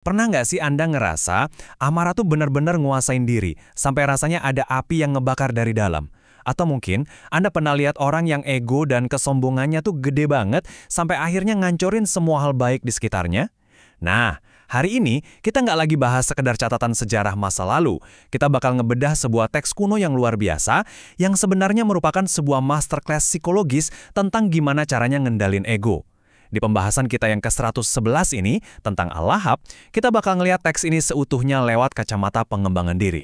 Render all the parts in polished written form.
Pernah nggak sih Anda ngerasa amarah tuh benar-benar nguasain diri, sampai rasanya ada api yang ngebakar dari dalam? Atau mungkin Anda pernah lihat orang yang ego dan kesombongannya tuh gede banget, sampai akhirnya ngancurin semua hal baik di sekitarnya? Nah, hari ini kita nggak lagi bahas sekedar catatan sejarah masa lalu. Kita bakal ngebedah sebuah teks kuno yang luar biasa, yang sebenarnya merupakan sebuah masterclass psikologis tentang gimana caranya ngendalin ego. Di pembahasan kita yang ke-111 ini, tentang Al-Lahab, kita bakal ngelihat teks ini seutuhnya lewat kacamata pengembangan diri.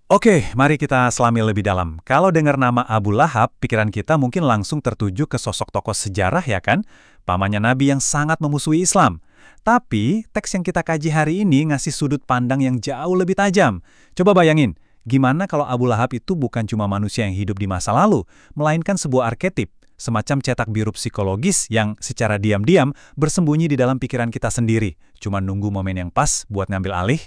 Oke, mari kita selami lebih dalam. Kalau dengar nama Abu Lahab, pikiran kita mungkin langsung tertuju ke sosok tokoh sejarah ya kan? Pamannya Nabi yang sangat memusuhi Islam. Tapi, teks yang kita kaji hari ini ngasih sudut pandang yang jauh lebih tajam. Coba bayangin, gimana kalau Abu Lahab itu bukan cuma manusia yang hidup di masa lalu, melainkan sebuah arketip, semacam cetak biru psikologis yang secara diam-diam bersembunyi di dalam pikiran kita sendiri, cuma nunggu momen yang pas buat ngambil alih.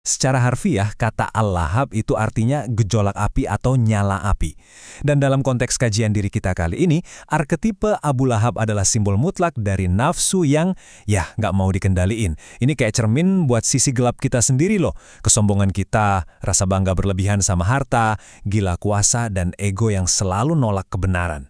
Secara harfiah, kata Al-Lahab itu artinya gejolak api atau nyala api. Dan dalam konteks kajian diri kita kali ini, arketipe Abu Lahab adalah simbol mutlak dari nafsu yang, nggak mau dikendaliin. Ini kayak cermin buat sisi gelap kita sendiri loh. Kesombongan kita, rasa bangga berlebihan sama harta, gila kuasa, dan ego yang selalu nolak kebenaran.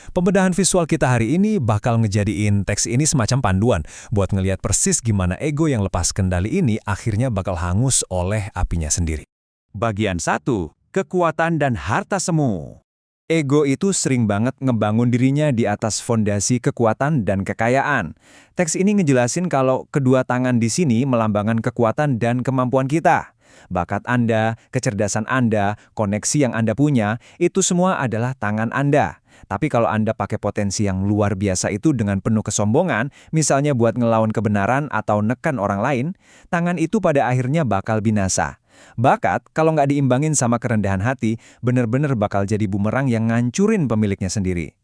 Pembedahan visual kita hari ini bakal ngejadiin teks ini semacam panduan buat ngelihat persis gimana ego yang lepas kendali ini akhirnya bakal hangus oleh apinya sendiri. Bagian 1. Kekuatan dan harta semu. Ego itu sering banget ngebangun dirinya di atas fondasi kekuatan dan kekayaan. Teks ini ngejelasin kalau kedua tangan di sini melambangkan kekuatan dan kemampuan kita. Bakat Anda, kecerdasan Anda, koneksi yang Anda punya, itu semua adalah tangan Anda. Tapi kalau Anda pakai potensi yang luar biasa itu dengan penuh kesombongan, misalnya buat ngelawan kebenaran atau nekan orang lain, tangan itu pada akhirnya bakal binasa. Bakat, kalau nggak diimbangin sama kerendahan hati, bener-bener bakal jadi bumerang yang ngancurin pemiliknya sendiri.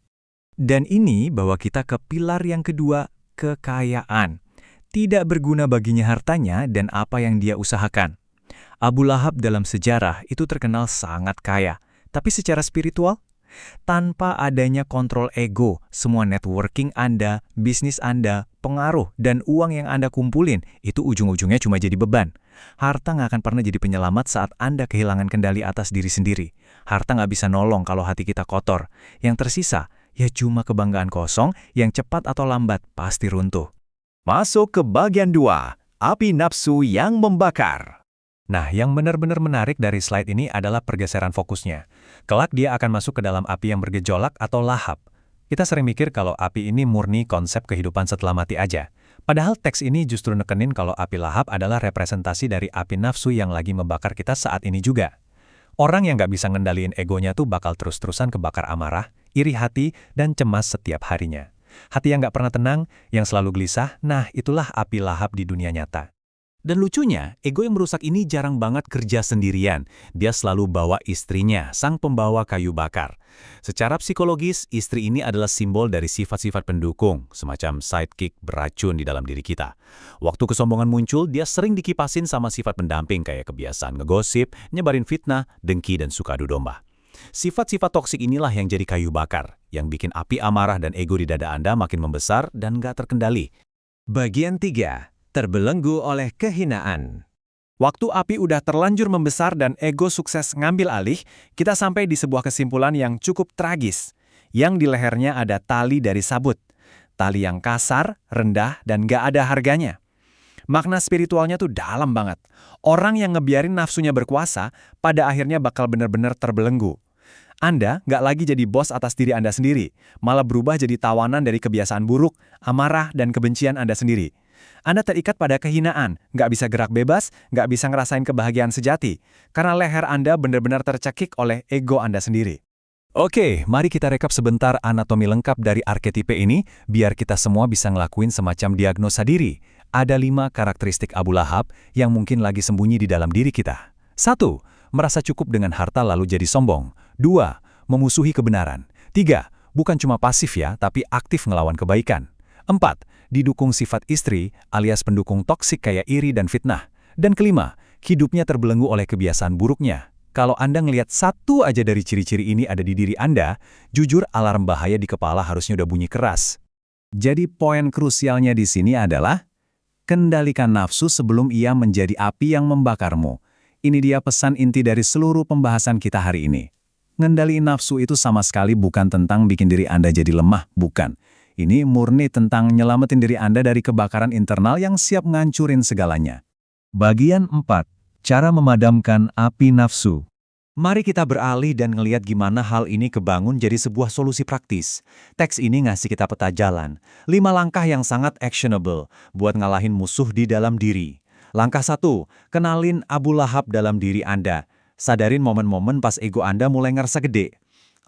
Dan ini bawa kita ke pilar yang kedua, kekayaan. Tidak berguna baginya hartanya dan apa yang dia usahakan. Abu Lahab dalam sejarah itu terkenal sangat kaya, tapi secara spiritual, tanpa adanya kontrol ego, semua networking Anda, bisnis Anda, pengaruh, dan uang yang Anda kumpulin, itu ujung-ujungnya cuma jadi beban. Harta nggak akan pernah jadi penyelamat saat Anda kehilangan kendali atas diri sendiri. Harta nggak bisa nolong kalau hati kita kotor. Yang tersisa, ya cuma kebanggaan kosong yang cepat atau lambat pasti runtuh. Masuk ke bagian 2, api nafsu yang membakar. Nah, yang benar-benar menarik dari slide ini adalah pergeseran fokusnya. Kelak dia akan masuk ke dalam api yang bergejolak atau lahap. Kita sering mikir kalau api ini murni konsep kehidupan setelah mati aja. Padahal teks ini justru nekenin kalau api lahap adalah representasi dari api nafsu yang lagi membakar kita saat ini juga. Orang yang nggak bisa ngendaliin egonya tuh bakal terus-terusan kebakar amarah, iri hati, dan cemas setiap harinya. Hati yang nggak pernah tenang, yang selalu gelisah, nah itulah api lahap di dunia nyata. Dan lucunya, ego yang merusak ini jarang banget kerja sendirian. Dia selalu bawa istrinya, sang pembawa kayu bakar. Secara psikologis, istri ini adalah simbol dari sifat-sifat pendukung, semacam sidekick beracun di dalam diri kita. Waktu kesombongan muncul, dia sering dikipasin sama sifat pendamping kayak kebiasaan ngegosip, nyebarin fitnah, dengki, dan suka adu domba. Sifat-sifat toksik inilah yang jadi kayu bakar, yang bikin api amarah dan ego di dada Anda makin membesar dan gak terkendali. Bagian 3. Terbelenggu oleh kehinaan. Waktu api udah terlanjur membesar dan ego sukses ngambil alih, kita sampai di sebuah kesimpulan yang cukup tragis. Yang di lehernya ada tali dari sabut. Tali yang kasar, rendah, dan gak ada harganya. Makna spiritualnya tuh dalam banget. Orang yang ngebiarin nafsunya berkuasa, pada akhirnya bakal benar-benar terbelenggu. Anda nggak lagi jadi bos atas diri Anda sendiri, malah berubah jadi tawanan dari kebiasaan buruk, amarah, dan kebencian Anda sendiri. Anda terikat pada kehinaan, nggak bisa gerak bebas, nggak bisa ngerasain kebahagiaan sejati, karena leher Anda benar-benar tercekik oleh ego Anda sendiri. Oke, mari kita rekap sebentar anatomi lengkap dari arketipe ini, biar kita semua bisa ngelakuin semacam diagnosa diri. Ada 5 karakteristik Abu Lahab yang mungkin lagi sembunyi di dalam diri kita. 1. Merasa cukup dengan harta lalu jadi sombong. 2. Memusuhi kebenaran. 3. Bukan cuma pasif ya, tapi aktif ngelawan kebaikan. 4. Didukung sifat istri alias pendukung toksik kayak iri dan fitnah. Dan kelima, hidupnya terbelenggu oleh kebiasaan buruknya. Kalau Anda ngelihat satu aja dari ciri-ciri ini ada di diri Anda, jujur alarm bahaya di kepala harusnya udah bunyi keras. Jadi poin krusialnya di sini adalah Kendalikan nafsu sebelum ia menjadi api yang membakarmu. Ini dia pesan inti dari seluruh pembahasan kita hari ini. Ngendaliin nafsu itu sama sekali bukan tentang bikin diri Anda jadi lemah, bukan. Ini murni tentang nyelamatin diri Anda dari kebakaran internal yang siap ngancurin segalanya. Bagian 4. Cara memadamkan api nafsu. Mari kita beralih dan ngelihat gimana hal ini kebangun jadi sebuah solusi praktis. Teks ini ngasih kita peta jalan. 5 langkah yang sangat actionable buat ngalahin musuh di dalam diri. Langkah 1. Kenalin Abu Lahab dalam diri Anda. Sadarin momen-momen pas ego Anda mulai ngerasa gede.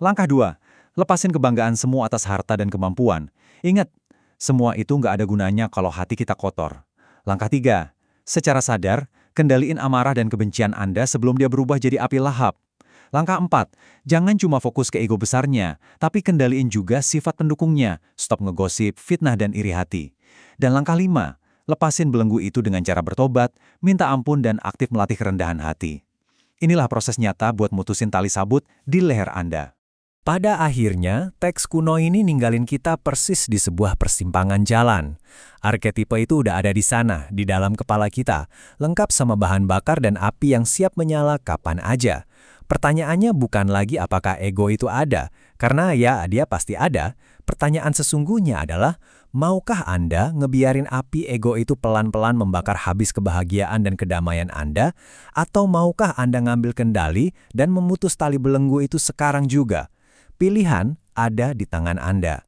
Langkah 2. Lepasin kebanggaan semua atas harta dan kemampuan. Ingat, semua itu nggak ada gunanya kalau hati kita kotor. Langkah 3. Secara sadar, kendaliin amarah dan kebencian Anda sebelum dia berubah jadi api lahap. Langkah 4. Jangan cuma fokus ke ego besarnya, tapi kendaliin juga sifat pendukungnya. Stop ngegosip, fitnah, dan iri hati. Dan langkah 5. Lepasin belenggu itu dengan cara bertobat, minta ampun, dan aktif melatih kerendahan hati. Inilah proses nyata buat mutusin tali sabut di leher Anda. Pada akhirnya, teks kuno ini ninggalin kita persis di sebuah persimpangan jalan. Arketipe itu udah ada di sana, di dalam kepala kita, lengkap sama bahan bakar dan api yang siap menyala kapan aja. Pertanyaannya bukan lagi apakah ego itu ada, karena ya dia pasti ada. Pertanyaan sesungguhnya adalah, maukah Anda ngebiarin api ego itu pelan-pelan membakar habis kebahagiaan dan kedamaian Anda, atau maukah Anda ngambil kendali dan memutus tali belenggu itu sekarang juga? Pilihan ada di tangan Anda.